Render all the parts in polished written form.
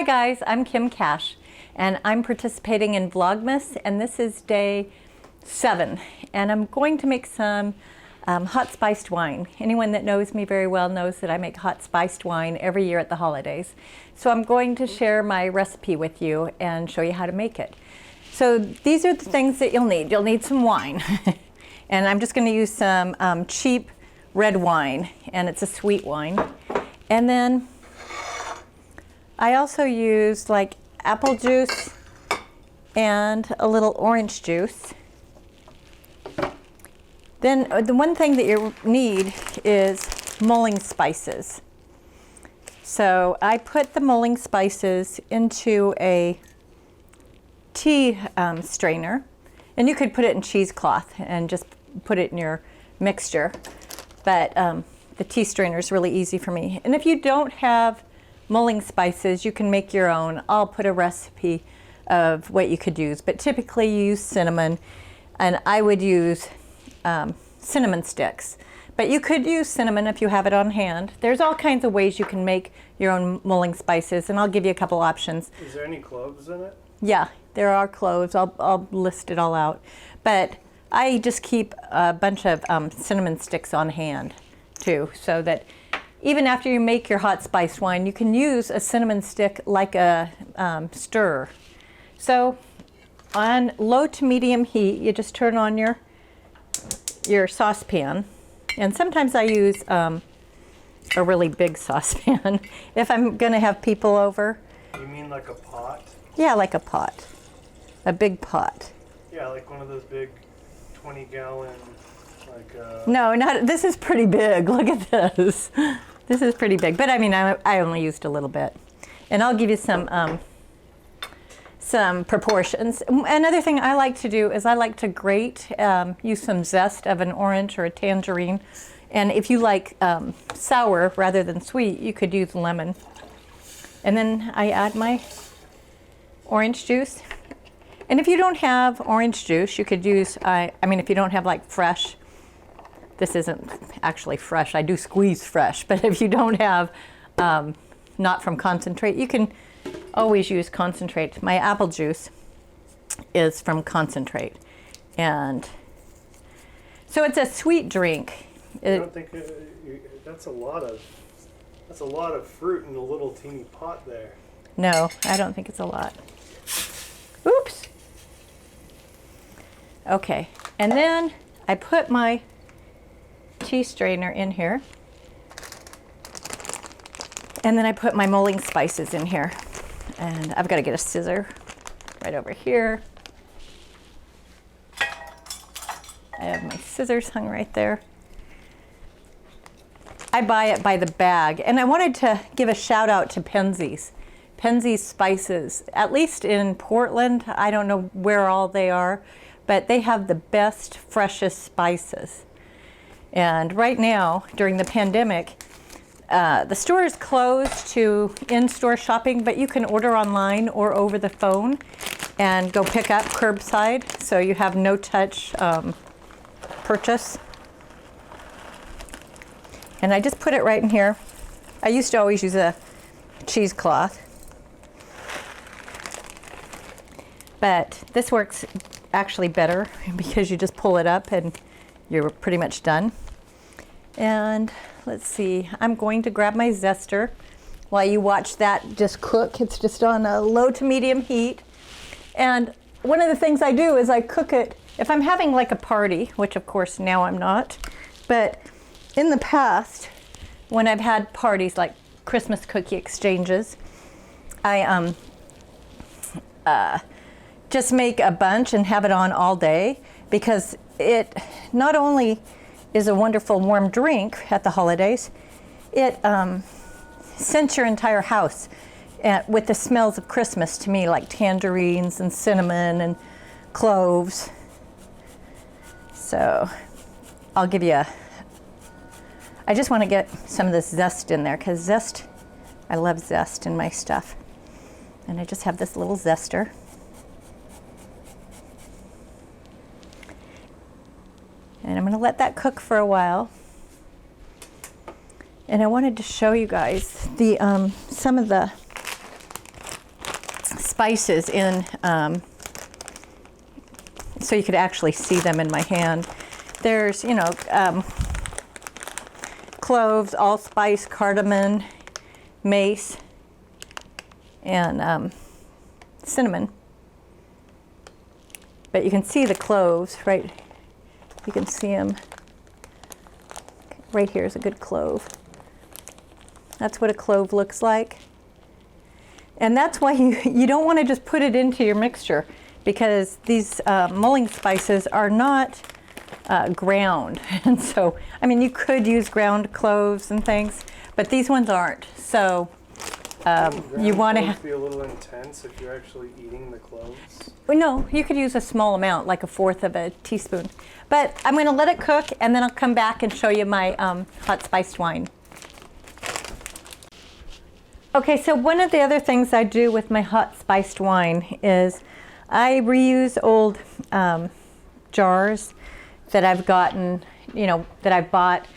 Hi guys, I'm Kim Cash and I'm participating in Vlogmas, and this is day 7 and I'm going to make some hot spiced wine. Anyone that knows me very well knows that I make hot spiced wine every year at the holidays. So I'm going to share my recipe with you and show you how to make it. So these are the things that you'll need. You'll need some wine and I'm just going to use some cheap red wine, and it's a sweet wine. And then I also use like apple juice and a little orange juice. Then the one thing that you need is mulling spices. So I put the mulling spices into a tea strainer, and you could put it in cheesecloth and just put it in your mixture. But the tea strainer is really easy for me. And if you don't have mulling spices, you can make your own. I'll put a recipe of what you could use, but typically you use cinnamon, and I would use cinnamon sticks. But you could use cinnamon if you have it on hand. There's all kinds of ways you can make your own mulling spices, and I'll give you a couple options. Is there any cloves in it? Yeah, there are cloves. I'll list it all out. But I just keep a bunch of cinnamon sticks on hand too, so that even after you make your hot spiced wine, you can use a cinnamon stick like a stirrer. So on low to medium heat, you just turn on your saucepan. And sometimes I use a really big saucepan if I'm gonna have people over. You mean like a pot? Yeah, like a pot, a big pot. Yeah, like one of those big 20-gallon, like No, not, this is pretty big. Look at this. This is pretty big, but I mean, I only used a little bit. And I'll give you some proportions. Another thing I like to do is I like to grate, use some zest of an orange or a tangerine. And if you like sour rather than sweet, you could use lemon. And then I add my orange juice. And if you don't have orange juice, you could use, I mean, if you don't have like fresh, this isn't actually fresh, I do squeeze fresh, but if you don't have not from concentrate, you can always use concentrate. My apple juice is from concentrate. And so it's a sweet drink. I don't think that's a lot of fruit in a little teeny pot there. No, I don't think it's a lot. Oops. Okay, and then I put my tea strainer in here, and then I put my mulling spices in here, and I've got to get a scissor right over here. I have my scissors hung right there. I buy it by the bag, and I wanted to give a shout out to Penzeys Spices, at least in Portland. I don't know where all they are, but they have the best, freshest spices. And right now, during the pandemic, the store is closed to in-store shopping, but you can order online or over the phone and go pick up curbside, so you have no touch purchase. And I just put it right in here. I used to always use a cheesecloth, but this works actually better because you just pull it up and you're pretty much done. And let's see, I'm going to grab my zester while you watch that just cook. It's just on a low to medium heat. And one of the things I do is I cook it, if I'm having like a party, which of course now I'm not, but in the past, when I've had parties like Christmas cookie exchanges, I just make a bunch and have it on all day, because it not only is a wonderful warm drink at the holidays, it scents your entire house with the smells of Christmas to me, like tangerines and cinnamon and cloves. So I'll give you I just want to get some of this zest in there, because zest, I love zest in my stuff. And I just have this little zester. And I'm going to let that cook for a while. And I wanted to show you guys the some of the spices in, so you could actually see them in my hand. There's, you know, cloves, allspice, cardamom, mace, and cinnamon. But you can see the cloves, right? You can see them. Right here is a good clove. That's what a clove looks like. And that's why you don't want to just put it into your mixture, because these mulling spices are not ground. And so, I mean, you could use ground cloves and things, but these ones aren't. So you want to be a little intense if you're actually eating the cloves. No, you could use a small amount, like 1/4 of a teaspoon. But I'm going to let it cook, and then I'll come back and show you my hot spiced wine. Okay, so one of the other things I do with my hot spiced wine is I reuse old jars that I've gotten, you know, that I bought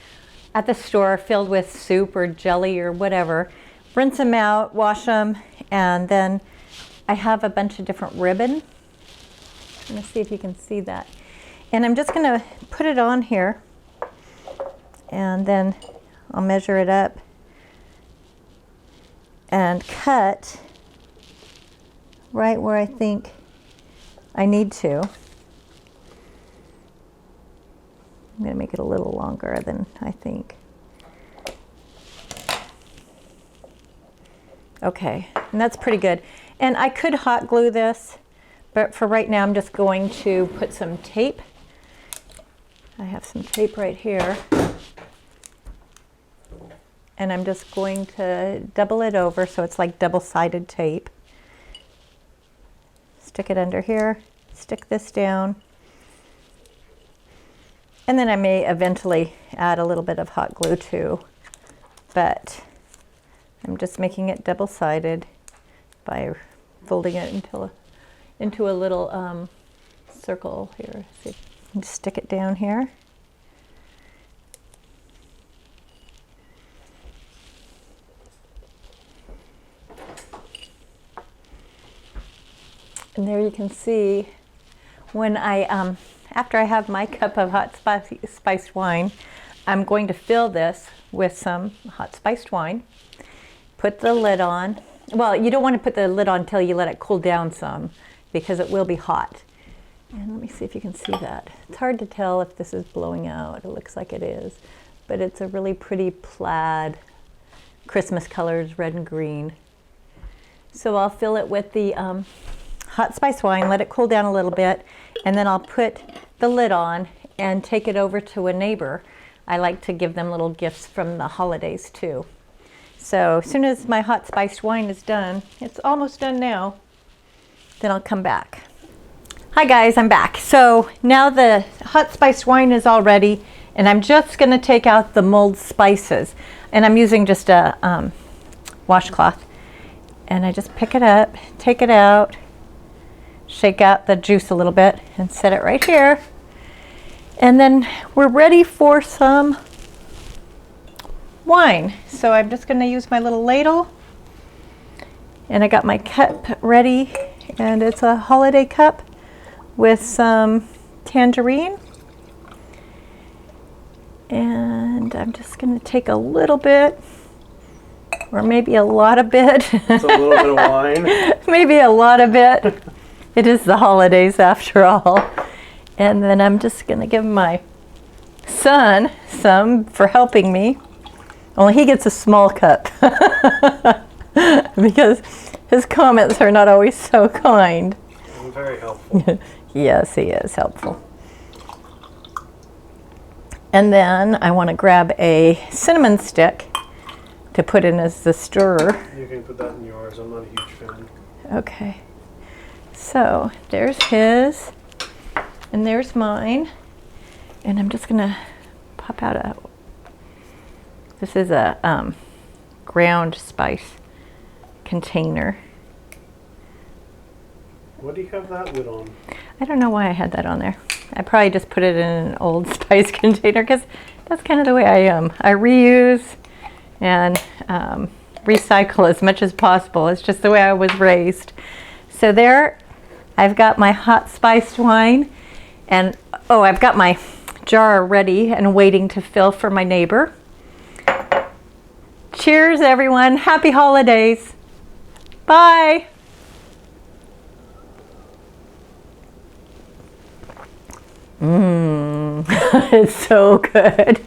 at the store filled with soup or jelly or whatever. Rinse them out, wash them, and then I have a bunch of different ribbon. I'm going to see if you can see that. And I'm just going to put it on here, and then I'll measure it up and cut right where I think I need to. I'm going to make it a little longer than I think. Okay, and that's pretty good. And I could hot glue this, but for right now I'm just going to put some tape. I have some tape right here. And I'm just going to double it over so it's like double-sided tape. Stick it under here, stick this down. And then I may eventually add a little bit of hot glue too, but I'm just making it double-sided by folding it into a little circle here. See, just stick it down here. And there you can see when I, after I have my cup of hot spiced wine, I'm going to fill this with some hot spiced wine. Put the lid on. Well, you don't want to put the lid on until you let it cool down some, because it will be hot. And let me see if you can see that. It's hard to tell if this is blowing out. It looks like it is, but it's a really pretty plaid, Christmas colors, red and green. So I'll fill it with the hot spice wine, let it cool down a little bit, and then I'll put the lid on and take it over to a neighbor. I like to give them little gifts from the holidays too. So as soon as my hot spiced wine is done, it's almost done now, then I'll come back. Hi guys, I'm back. So now the hot spiced wine is all ready, and I'm just going to take out the mulled spices. And I'm using just a washcloth. And I just pick it up, take it out, shake out the juice a little bit, and set it right here. And then we're ready for some wine. So I'm just going to use my little ladle, and I got my cup ready, and it's a holiday cup with some tangerine. And I'm just going to take a little bit, or maybe a lot of bit. It's a little bit of wine. Maybe a lot of it. It is the holidays after all. And then I'm just going to give my son some for helping me. Only he gets a small cup because his comments are not always so kind. I'm very helpful. Yes, he is helpful. And then I want to grab a cinnamon stick to put in as the stirrer. You can put that in yours. I'm not a huge fan. Okay. So there's his, and there's mine. And I'm just going to pop out a, this is a ground spice container. What do you have that lid on? I don't know why I had that on there. I probably just put it in an old spice container because that's kind of the way I am. I reuse and recycle as much as possible. It's just the way I was raised. So there, I've got my hot spiced wine, and oh, I've got my jar ready and waiting to fill for my neighbor. Cheers, everyone. Happy holidays. Bye. It's so good.